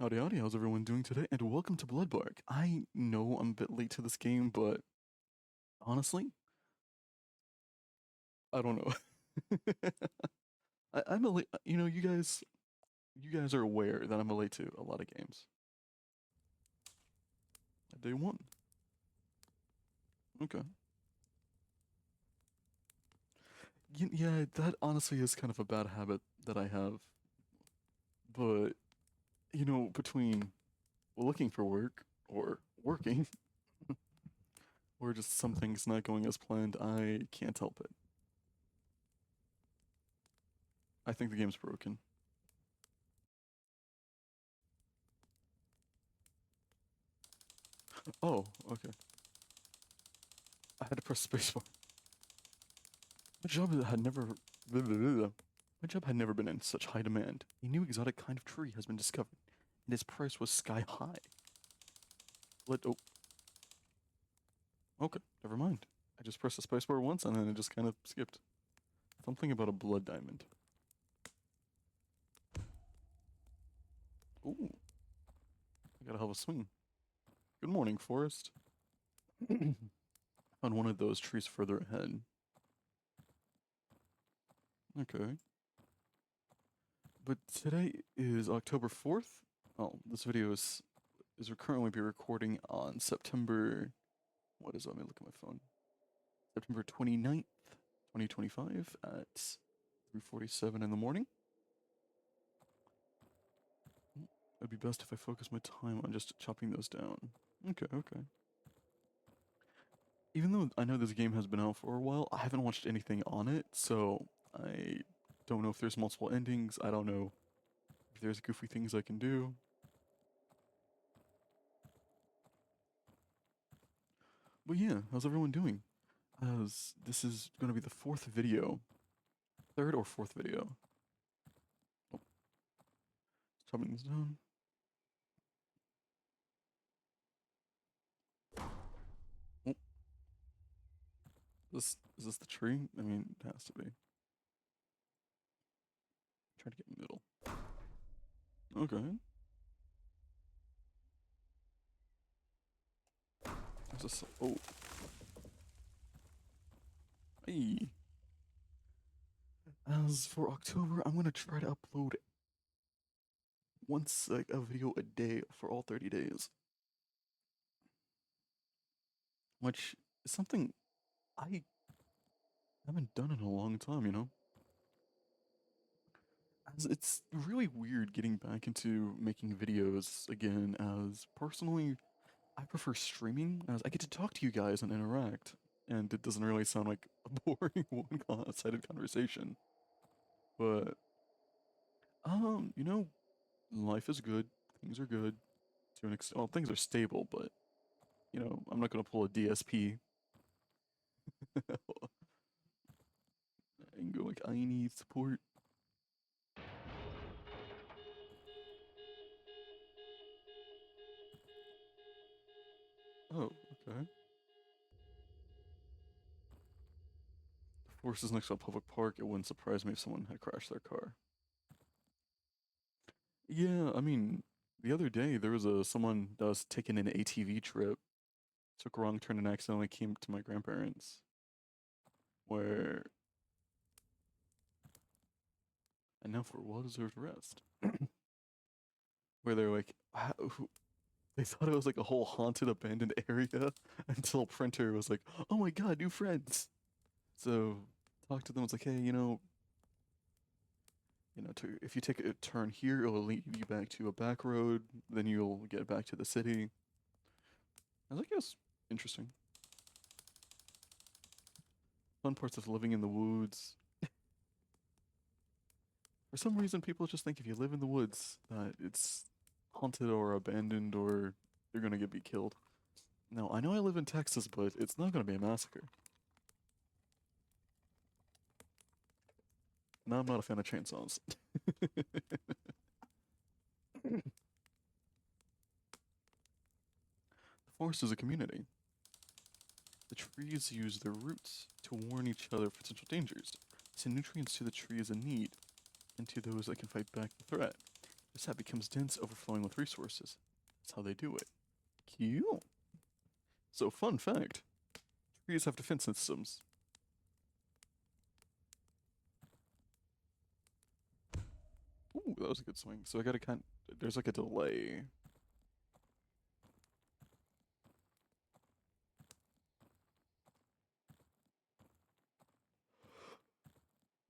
Howdy howdy, how's everyone doing today? And welcome to BLOODBARK. I know I'm a bit late to this game, but honestly, I don't know. I'm a late, you guys are aware that I'm a late to a lot of games. Day one. Okay. Yeah, that honestly is kind of a bad habit that I have. But, between looking for work or working or just some things not going as planned, I can't help it. I think the game's broken. Oh, okay. I had to press spacebar. My job had never My job had never been in such high demand. A new exotic kind of tree has been discovered, and its price was sky high. Oh, okay, never mind. I just pressed the spacebar once and then it just kind of skipped. Something about a blood diamond. Ooh, I gotta have a swing. Good morning, forest. On one of those trees further ahead. Okay. But today is October 4th. Oh, this video is currently be recording on September. What is it? Let me look at my phone. September 29th, 2025 at 3:47 in the morning. It'd be best if I focus my time on just chopping those down. Okay, okay. Even though I know this game has been out for a while, I haven't watched anything on it, so I don't know if there's multiple endings. I don't know if there's goofy things I can do. But yeah, how's everyone doing? As this is going to be the fourth video, third or fourth video. Oh, chopping this down. Oh, is this the tree? I mean, it has to be. Try to get middle. Okay. Is this? Oh, hey. As for October, I'm gonna try to upload once like a video a day for all 30 days, which is something I haven't done in a long time. As it's really weird getting back into making videos again, as personally, I prefer streaming, as I get to talk to you guys and interact, and it doesn't really sound like a boring one-sided conversation. But, life is good, things are good, to an extent. Well, things are stable, but, I'm not gonna pull a DSP and go like, I need support. Oh, okay. The forest is next to a public park. It wouldn't surprise me if someone had crashed their car. Yeah, I mean, the other day there was someone that was taking an ATV trip, took a wrong turn and accidentally came to my grandparents, where and now for well-deserved rest. Where they're like, they thought it was like a whole haunted, abandoned area until Printer was like, "Oh my God, new friends!" So talk to them. It's like, hey, if you take a turn here, it'll lead you back to a back road. Then you'll get back to the city. I was like, yes, interesting. Fun parts of living in the woods. For some reason, people just think if you live in the woods that it's haunted or abandoned or you're gonna get be killed. Now, I know I live in Texas, but it's not gonna be a massacre. Now, I'm not a fan of chainsaws. The forest is a community. The trees use their roots to warn each other of potential dangers, send nutrients to the trees in need, and to those that can fight back the threat. This sap becomes dense, overflowing with resources. That's how they do it. Cute. So, fun fact. Trees have defense systems. Ooh, that was a good swing. So I gotta there's like a delay.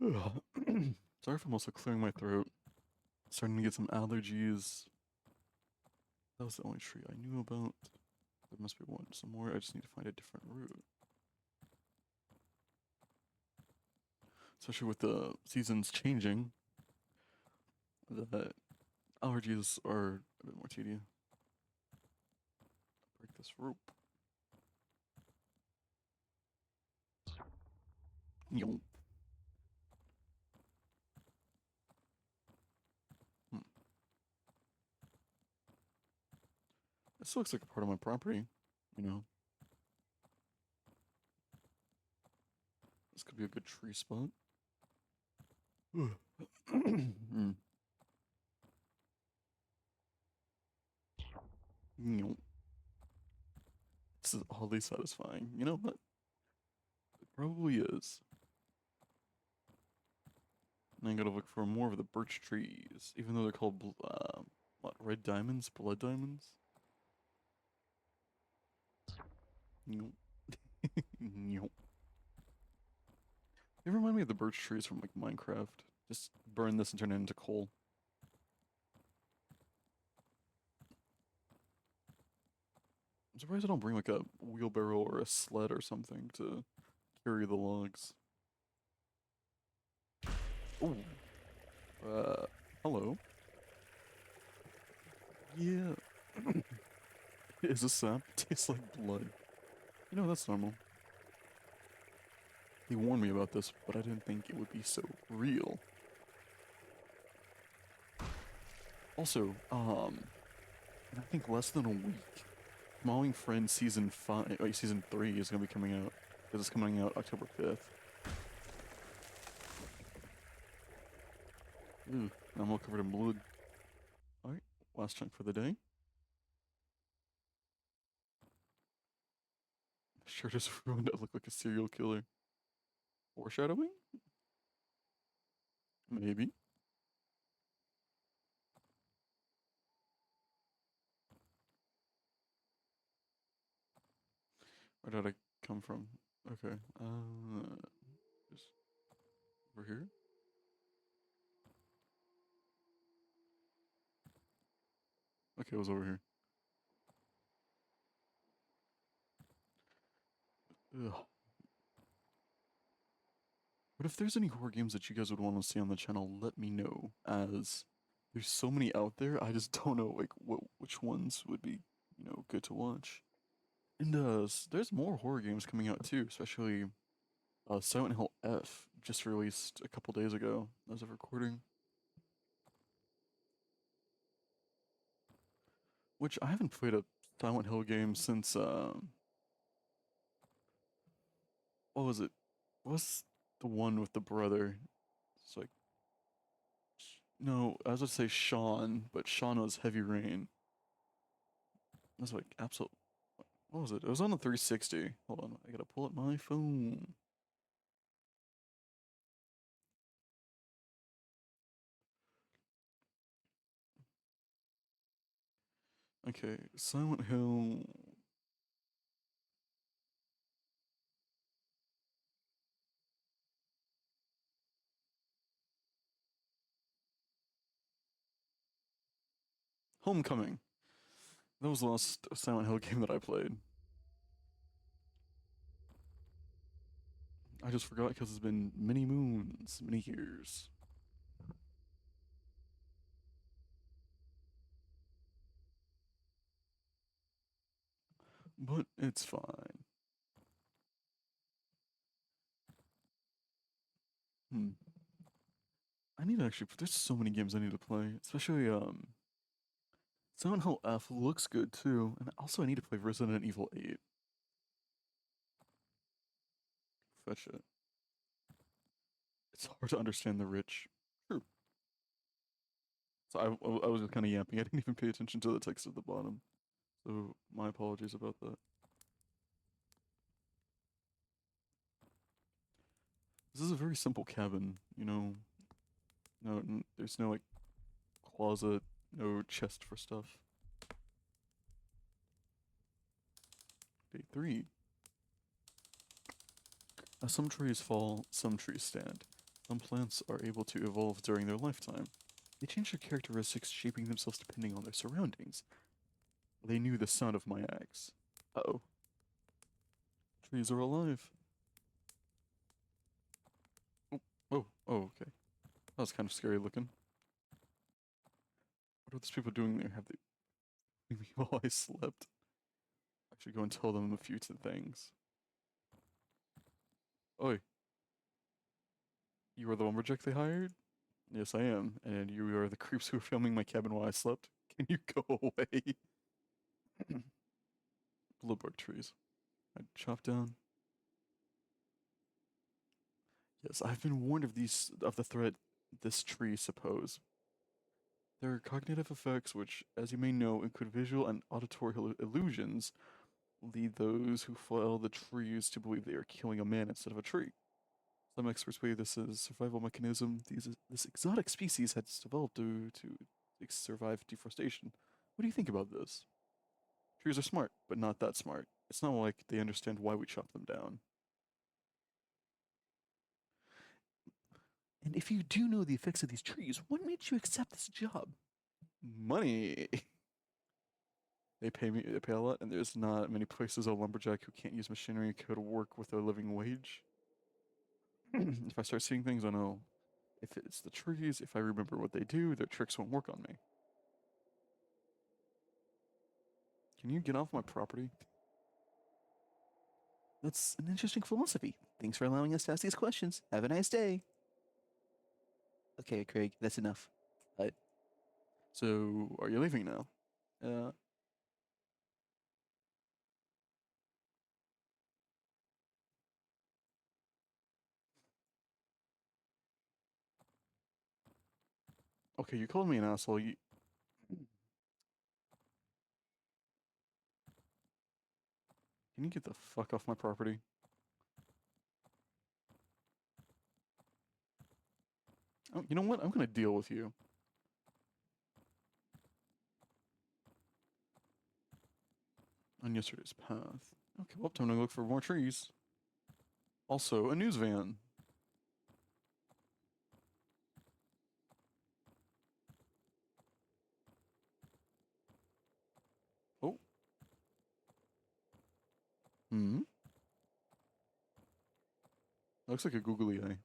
Sorry if I'm also clearing my throat. Starting to get some allergies. That was the only tree I knew about. There must be one somewhere. I just need to find a different route. Especially with the seasons changing, the allergies are a bit more tedious. Break this rope. Yo. Hmm. This looks like a part of my property, you know. This could be a good tree spot. Mm. Yo. This is oddly satisfying. You know what? It probably is. And I gotta look for more of the birch trees, even though they're called, what, red diamonds? Blood diamonds? Yo. Yo. They remind me of the birch trees from, like, Minecraft. Just burn this and turn it into coal. I'm surprised I don't bring, like, a wheelbarrow or a sled or something to carry the logs. Ooh. Hello. Yeah. Is this sap? It tastes like blood. You know, that's normal. He warned me about this, but I didn't think it would be so real. Also, in I think less than a week, Mowing Friends season 5, like season 3 is gonna be coming out. Because it's coming out October 5th. Ooh, I'm all covered in blood. Alright, last chunk for the day. Sure does ruin to look like a serial killer. Foreshadowing? Maybe. Where did I come from? Okay, just over here? Okay, it was over here. Ugh. But if there's any horror games that you guys would want to see on the channel, let me know, as there's so many out there, I just don't know, like, which ones would be, good to watch. And, there's more horror games coming out too, especially, Silent Hill F just released a couple days ago as of recording. Which I haven't played a Silent Hill game since, what was it? What's the one with the brother? It's like, no, I was gonna say Sean, but Sean was Heavy Rain. That's like absolute. What was it? It was on the 360. Hold on, I gotta pull up my phone. Okay, Silent Hill. Homecoming. That was the last Silent Hill game that I played. I just forgot because it's been many moons, many years. But it's fine. Hmm. I need to actually. There's so many games I need to play, especially Silent Hill F looks good too, and also I need to play Resident Evil 8. Fetch it. It's hard to understand the rich. True. So I was just kind of yapping. I didn't even pay attention to the text at the bottom. So my apologies about that. This is a very simple cabin, you know. No, there's no like closet, no chest for stuff. Day 3. As some trees fall, some trees stand. Some plants are able to evolve during their lifetime. They change their characteristics, shaping themselves depending on their surroundings. They knew the sound of my axe. Uh-oh. Trees are alive. Oh, oh, okay. That was kind of scary looking. What are those people doing there? Have they seen me while I slept? I should go and tell them a few things. Oi, you are the lumberjack they hired? Yes, I am. And you are the creeps who were filming my cabin while I slept? Can you go away? BLOODBARK trees. I chop down. Yes, I've been warned of the threat this tree suppose. There are cognitive effects which, as you may know, include visual and auditory illusions, lead those who fell the trees to believe they are killing a man instead of a tree. Some experts believe this is a survival mechanism this exotic species has developed to survive deforestation. What do you think about this? Trees are smart, but not that smart. It's not like they understand why we chop them down. And if you do know the effects of these trees, what made you accept this job? Money. They pay a lot, and there's not many places a lumberjack who can't use machinery could work with a living wage. If I start seeing things, I know. If it's the trees, if I remember what they do, their tricks won't work on me. Can you get off my property? That's an interesting philosophy. Thanks for allowing us to ask these questions. Have a nice day. Okay, Craig, that's enough. So, are you leaving now? Uh, okay, you called me an asshole. Can you get the fuck off my property? Oh, you know what? I'm gonna deal with you. On yesterday's path. Okay, well, time to look for more trees. Also, a news van. Oh. Hmm. Looks like a googly eye.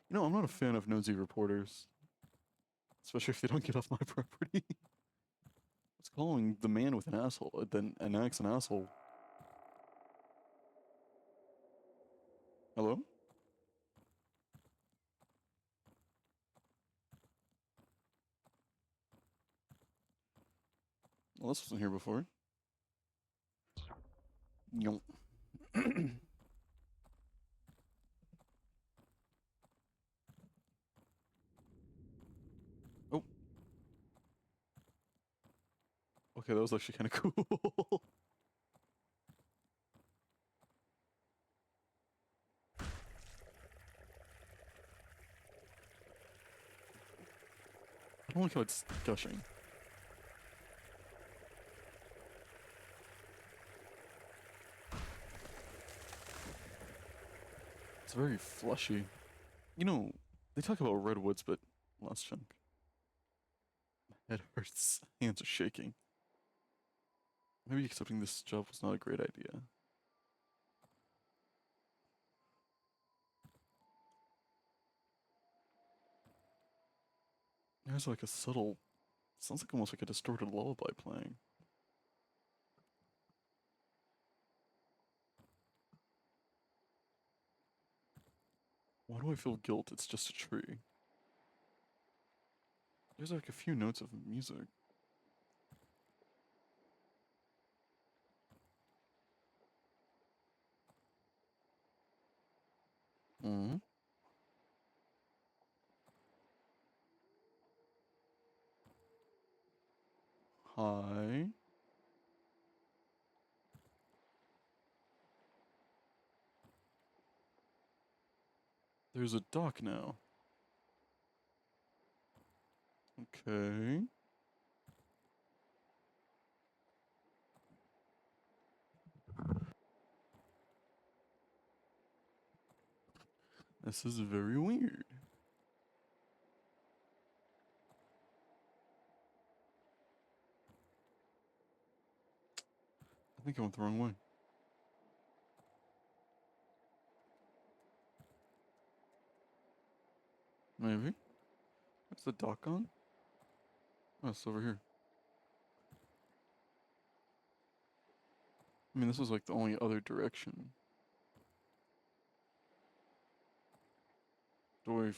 You know, I'm not a fan of nosy reporters, especially if they don't get off my property. What's calling the man with an asshole, then an axe an asshole? Hello? Well, this wasn't here before. Yo. Oh, okay, that was actually kind of cool. I don't like how it's gushing. It's very fleshy. You know, they talk about redwoods, but last chunk. Head hurts. Hands are shaking. Maybe accepting this job was not a great idea. There's like a subtle, sounds like almost like a distorted lullaby playing. Why do I feel guilt? It's just a tree. There's like a few notes of music. Mm. Hi. There's a dock now. Okay. This is very weird. I think I went the wrong way. Maybe. What's the dock on? Oh, it's over here. I mean, this is like the only other direction. Do I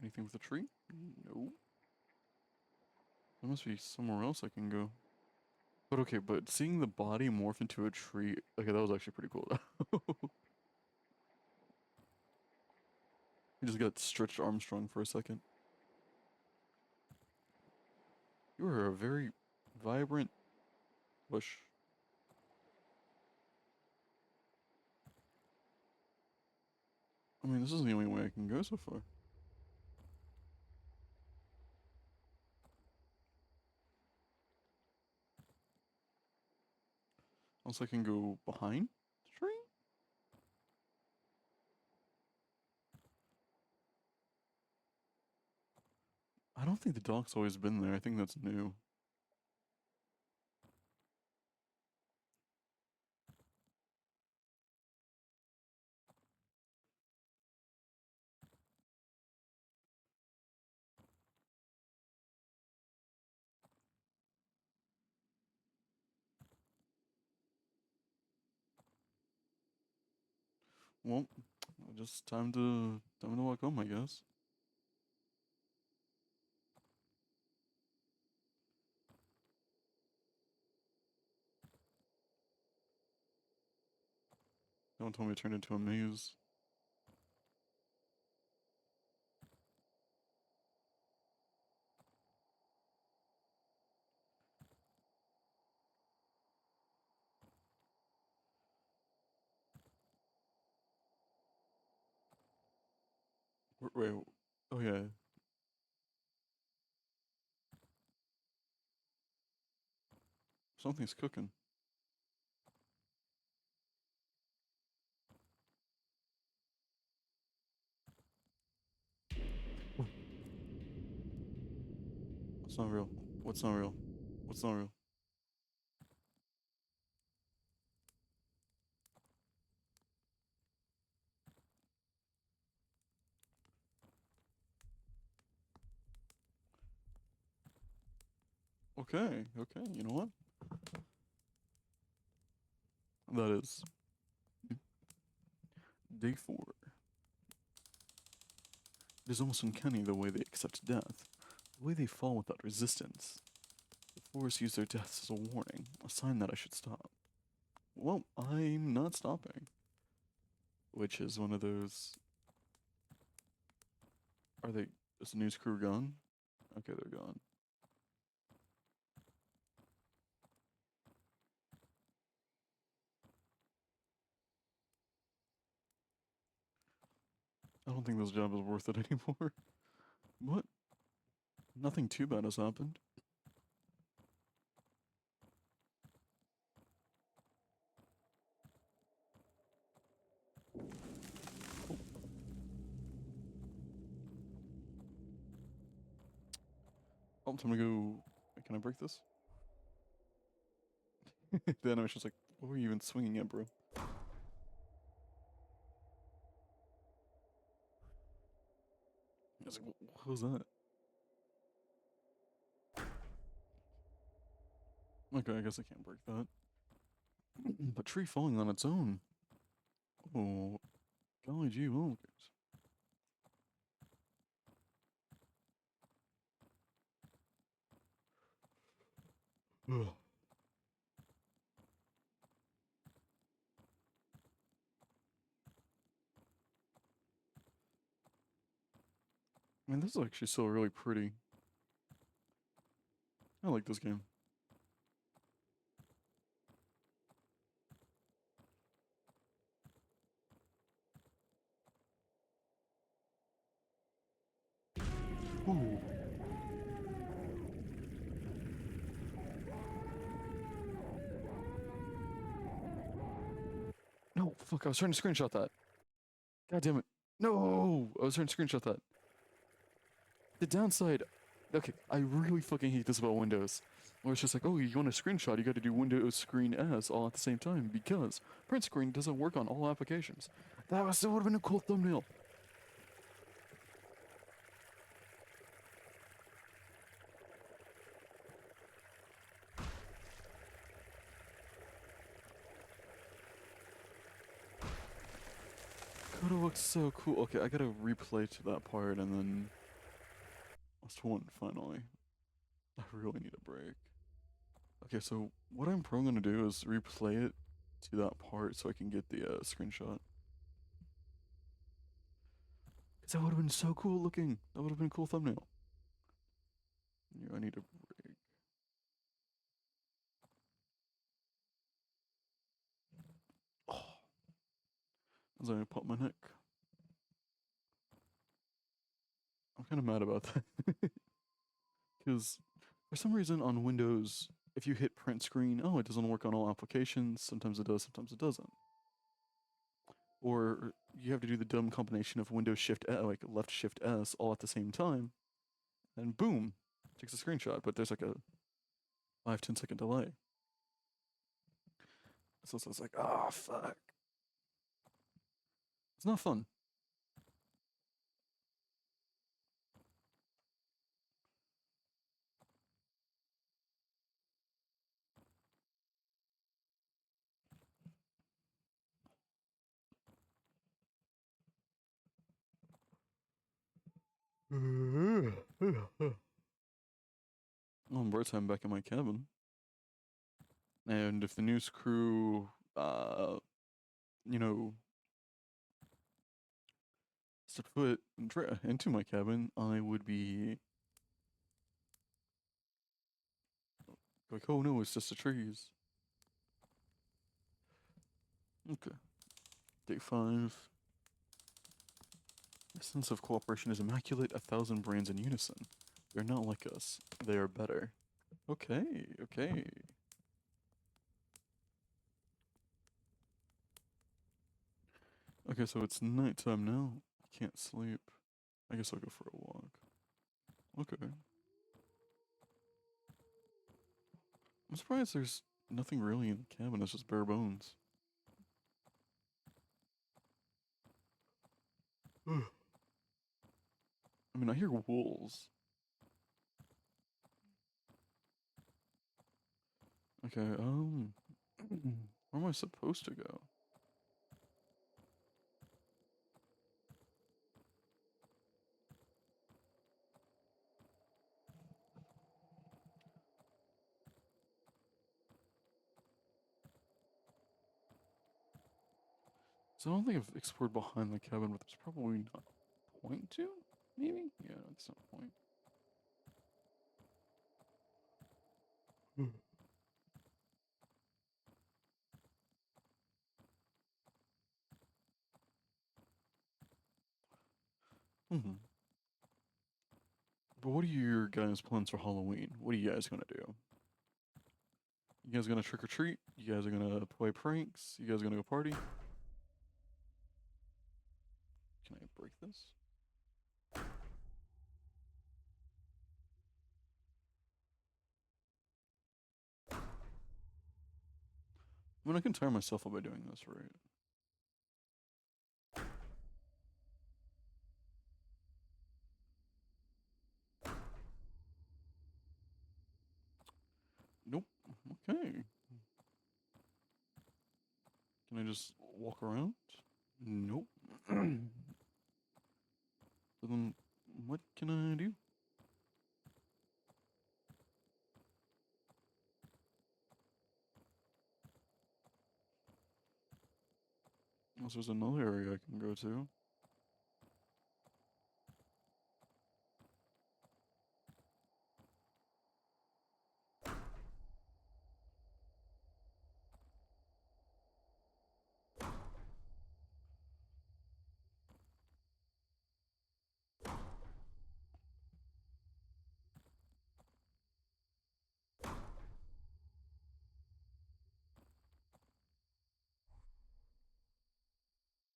anything with a tree? No. There must be somewhere else I can go. But okay, but seeing the body morph into a tree, okay, that was actually pretty cool. He just got stretched Armstrong for a second. You are a very vibrant bush. I mean, this is the only way I can go so far. Unless I can go behind the tree? I don't think the dock's always been there. I think that's new. Well, just time to walk home, I guess. No one told me it turned into a maze. Wait, oh yeah. Something's cooking. Oh, what's not real? What's not real? What's not real? Okay, okay, you know what? That is day 4. It is almost uncanny the way they accept death, the way they fall without resistance. The forest use their deaths as a warning, a sign that I should stop. Well, I'm not stopping. Which is one of those. Are they. Is the news crew gone? Okay, they're gone. I don't think this job is worth it anymore. What? Nothing too bad has happened. Oh, I'm gonna go. Can I break this? The animation's like, what were you even swinging at, bro? I was like, what was that? Okay, I guess I can't break that. But tree falling on its own. Oh, golly gee willikers. Ugh. Man, this is actually still really pretty. I like this game. Ooh. No, fuck, I was trying to screenshot that. God damn it. No! I was trying to screenshot that. The downside... Okay, I really fucking hate this about Windows. Where it's just like, oh, you want a screenshot, you gotta do Windows Screen S all at the same time, because print screen doesn't work on all applications. That would've been a cool thumbnail. Could've looked so cool. Okay, I gotta replay to that part and then... Last one, finally. I really need a break. Okay, so what I'm probably gonna do is replay it to that part so I can get the screenshot. Cause that would've been so cool looking. That would've been a cool thumbnail. Yeah, I need a break. Oh, as I pop my neck. I'm kind of mad about that. Because for some reason on Windows, if you hit print screen, oh, it doesn't work on all applications. Sometimes it does, sometimes it doesn't. Or you have to do the dumb combination of Windows Shift, like left Shift S all at the same time, and boom, takes a screenshot. But there's like a 5-10 second delay. So it's like, ah, oh, fuck. It's not fun. Oh, birds, I'm back in my cabin. And if the news crew, you know, set foot into my cabin, I would be like, oh no, it's just the trees. Okay. Day 5. A sense of cooperation is immaculate, 1,000 brains in unison. They're not like us. They are better. Okay, okay. Okay, so it's nighttime now. I can't sleep. I guess I'll go for a walk. Okay. I'm surprised there's nothing really in the cabin. It's just bare bones. I mean, I hear wolves. Okay, where am I supposed to go? So I don't think I've explored behind the cabin, but there's probably not a point to? Maybe? Yeah, that's not a point. Mm-hmm. But what are your guys' plans for Halloween? What are you guys gonna do? You guys gonna trick or treat? You guys are gonna play pranks? You guys gonna go party? Can I break this? I mean, I can tire myself out by doing this, right? Nope. Okay. Can I just walk around? Nope. So then, what can I do? Unless there's another area I can go to.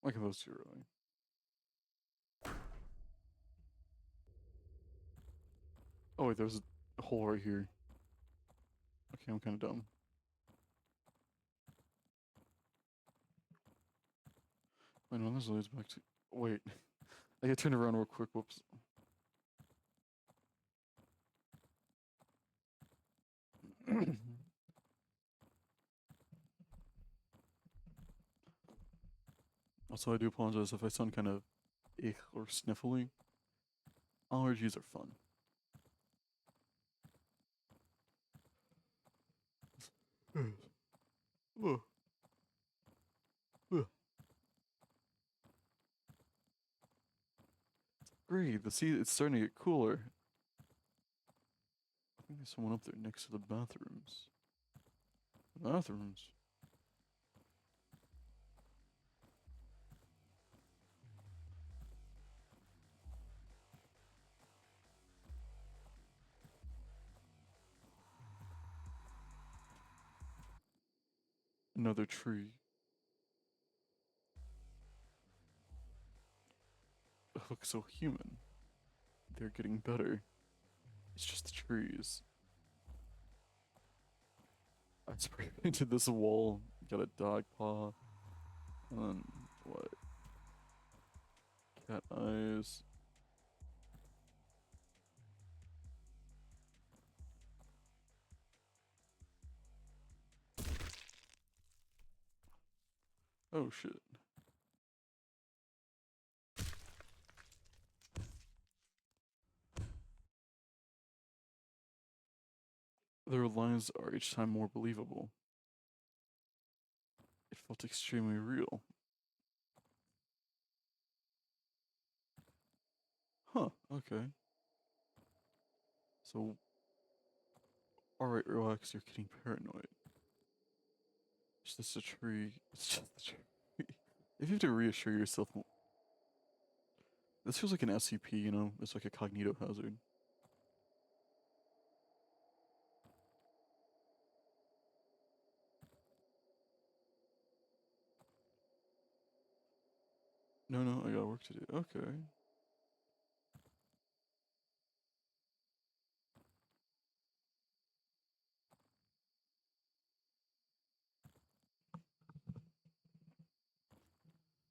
Like those two, really. Oh wait, there's a hole right here. Okay, I'm kind of dumb. Wait, no, this leads back to. Wait, I gotta turn around real quick. Whoops. Also, I do apologize if I sound kind of ick or sniffly. Allergies are fun. Ugh. Ugh. Great, the sea, it's starting to get cooler. I think there's someone up there next to the bathrooms. Bathrooms? Another tree. It looks so human. They're getting better. It's just the trees. I sprayed into this wall, got a dog paw, and then what? Cat eyes. Oh shit. Their lines are each time more believable. It felt extremely real. Huh, okay. So, alright, relax, you're getting paranoid. It's just a tree. It's just a tree. If you have to reassure yourself, this feels like an SCP, you know? It's like a cognito hazard. No, no, I got work to do. Okay.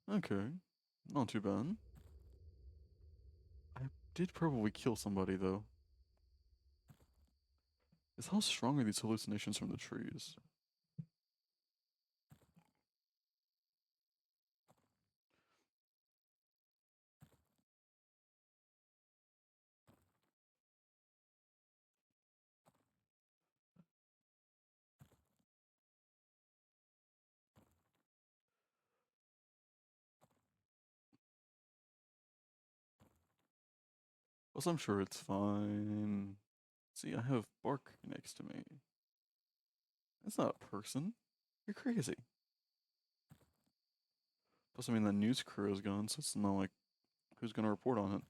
Okay. Not too bad. I did probably kill somebody, though. Is how strong are these hallucinations from the trees? Plus, I'm sure it's fine. See, I have Bark next to me. That's not a person. You're crazy. Plus, I mean, the news crew is gone, so it's not like who's gonna report on it.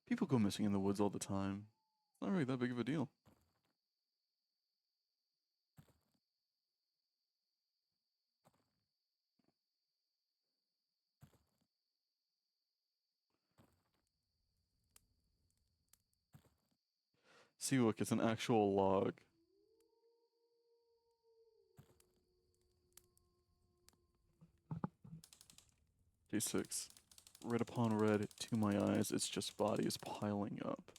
People go missing in the woods all the time. It's not really that big of a deal. See, look, it's an actual log. Day 6. Red upon red, to my eyes, it's just bodies piling up.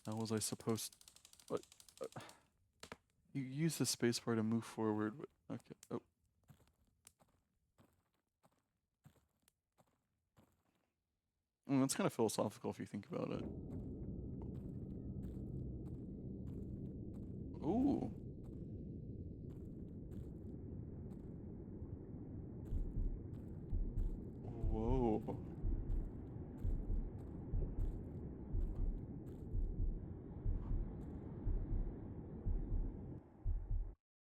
How was I supposed... What? You use the spacebar to move forward. Okay. Oh. That's kind of philosophical if you think about it. Ooh. Whoa.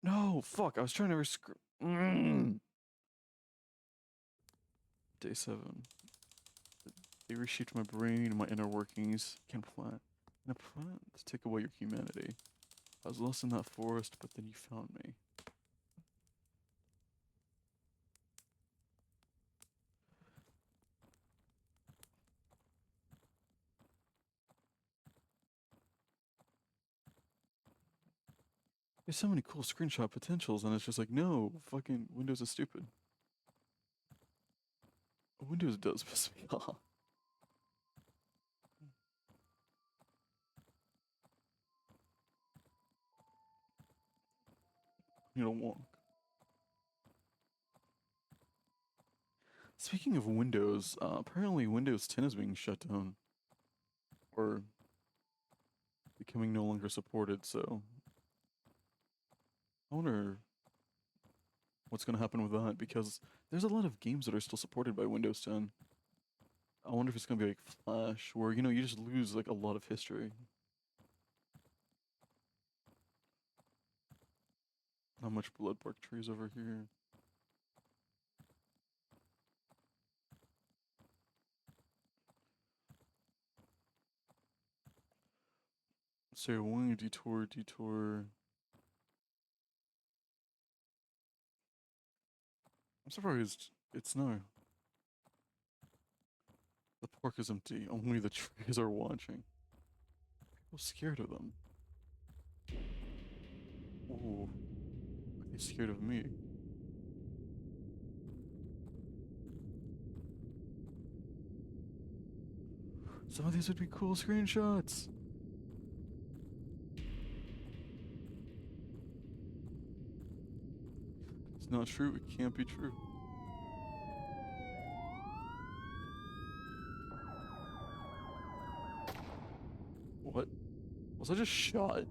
No, fuck. I was trying to Day 7. They reshaped my brain and my inner workings. Can plant. And a plant to take away your humanity. I was lost in that forest, but then you found me. There's so many cool screenshot potentials, and it's just like, no, fucking Windows is stupid. Windows does piss me off. You don't want. Speaking of Windows, apparently Windows 10 is being shut down. Or becoming no longer supported, so I wonder what's going to happen with that, because there's a lot of games that are still supported by Windows 10. I wonder if it's going to be like Flash, where, you know, you just lose like a lot of history. Not much Bloodbark trees over here. So wing, detour, detour. I'm surprised it's no. The park is empty. Only the trees are watching. People scared of them. Ooh, are they scared of me? Some of these would be cool screenshots. It's not true. It can't be true. What? Was I just shot?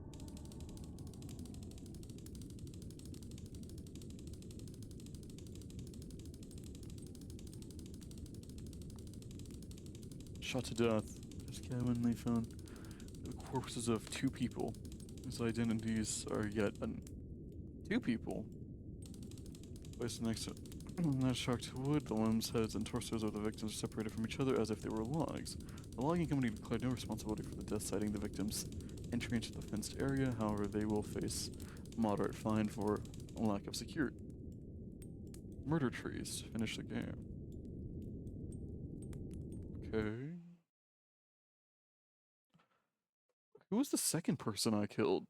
Shot to death. This cabin, they found the corpses of 2 people whose identities are yet two people. Placed next to that shocked wood, the limbs, heads, and torsos of the victims are separated from each other as if they were logs. The logging company declared no responsibility for the death, citing the victims' entry into the fenced area. However, they will face moderate fine for lack of security. Murder trees. Finish the game. Okay. Who was the second person I killed?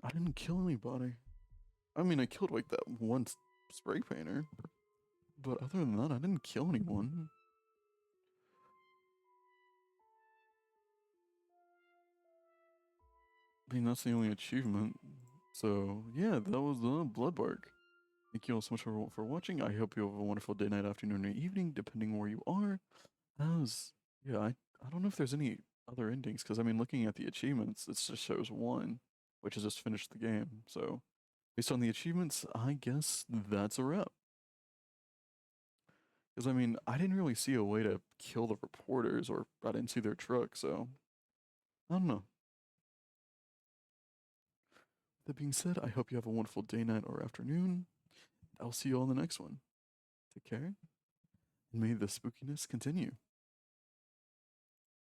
I didn't kill anybody. I mean, I killed like that one spray painter. But other than that, I didn't kill anyone. I mean, that's the only achievement. So, yeah, that was the BLOODBARK. Thank you all so much for watching. I hope you have a wonderful day, night, afternoon, or evening, depending where you are. As, yeah, I don't know if there's any other endings, because, I mean, looking at the achievements, it just shows one, which is just finished the game. So, based on the achievements, I guess that's a wrap. Because, I mean, I didn't really see a way to kill the reporters, or I didn't see their truck, so I don't know. That being said, I hope you have a wonderful day, night, or afternoon. I'll see you all in the next one. Take care, and may the spookiness continue.